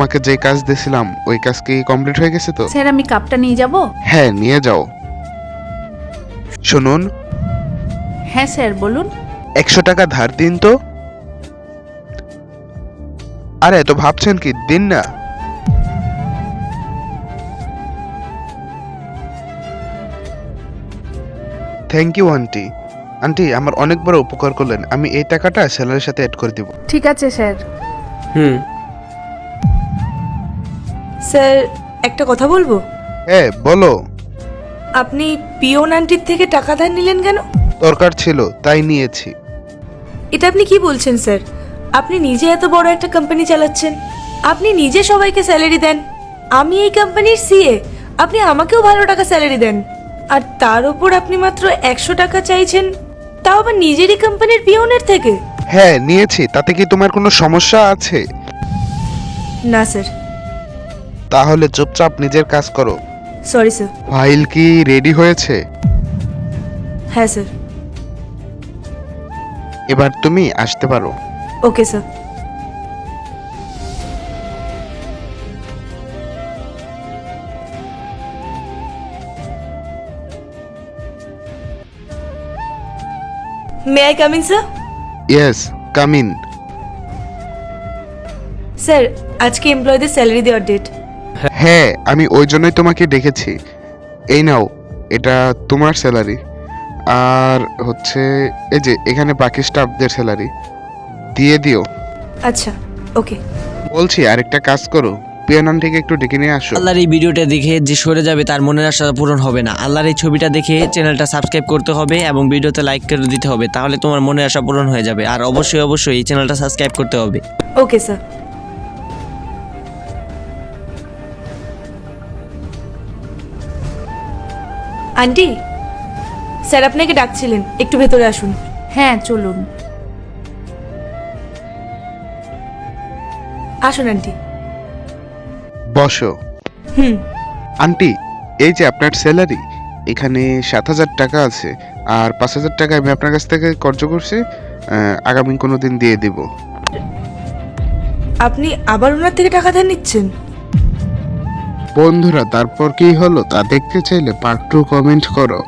তোমাকে যে কাজ দিয়েছিলাম ওই কাজ কি কমপ্লিট হয়ে গেছে তো? স্যার আমি কাপটা নিয়ে যাব? হ্যাঁ নিয়ে যাও। শুনুন, হ্যাঁ স্যার বলুন। 100 টাকা ধার দিন তো। আরে তো ভাবছেন কি, দিন না। Thank you aunty. আন্টি আমার অনেক বড় উপকার করলেন, আমি এই টাকাটা স্যালারির সাথে অ্যাড করে দিব। ঠিক আছে স্যার। স্যার একটা কথা বলবো। হ্যাঁ বলো। আপনি পিয়ন আন্টির থেকে টাকা ধার নিলেন কেন? দরকার ছিল তাই নিয়েছি। এটা আপনি কি বলছেন স্যার? আপনি নিজে এত বড় একটা কোম্পানি চালাচ্ছেন, আপনি নিজে সবাইকে স্যালারি দেন, আমি এই কোম্পানির সিএ, আপনি আমাকেও ভালো টাকা স্যালারি দেন, আর তার উপর আপনি মাত্র 100 টাকা চাইছেন, তাও আবার নিজেরই কোম্পানির পিয়নের থেকে। হ্যাঁ নিয়েছি, তাতে কি তোমার কোনো সমস্যা আছে? না স্যার। তাহলে চুপচাপ নিজের কাজ করো। Sorry sir. ফাইল কি রেডি হয়েছে? হ্যাঁ স্যার। এবার তুমি আসতে পারো। Okay sir. May I come in sir? Yes, come in. Sir আজকে এমপ্লয়ীদের স্যালারি দেওয়ার ডেট। হ্যাঁ আমি ওই জন্যই তোমাকে ডেকেছি। এই নাও, এটা তোমার স্যালারি, আর হচ্ছে এই যে এখানে বাকি স্টাফদের স্যালারি দিয়ে দিও। আচ্ছা ওকে। বলছি আরেকটা কাজ করো, পিয়ানান থেকে একটু ডেকে নিয়ে আসো। আল্লাহর এই ভিডিওটা দেখে যে সরে যাবে তার মনের আশা পূরণ হবে না। আল্লাহর এই ছবিটা দেখে চ্যানেলটা সাবস্ক্রাইব করতে হবে এবং ভিডিওতে লাইক করে দিতে হবে, তাহলে তোমার মনের আশা পূরণ হয়ে যাবে। আর অবশ্যই অবশ্যই এই চ্যানেলটা সাবস্ক্রাইব করতে হবে। Okay sir. আন্টি, স্যার আপনাকে ডাকছিলেন, একটু ভেতরে আসুন। হ্যাঁ চলুন। আসুন আন্টি। বসো। হুম। আন্টি, এই যে আপনার স্যালারি, এখানে 7,000 টাকা আছে, আর 5,000 টাকা আমি আপনার কাছ থেকে খরচ করছি, আগামী কোনো দিন দিয়ে দিব। আপনি আবার ওনার থেকে টাকা ধার নিচ্ছেন? বন্ধুরা তারপর কি হলো তা দেখতে চাইলে পার্ট 2 কমেন্ট করো।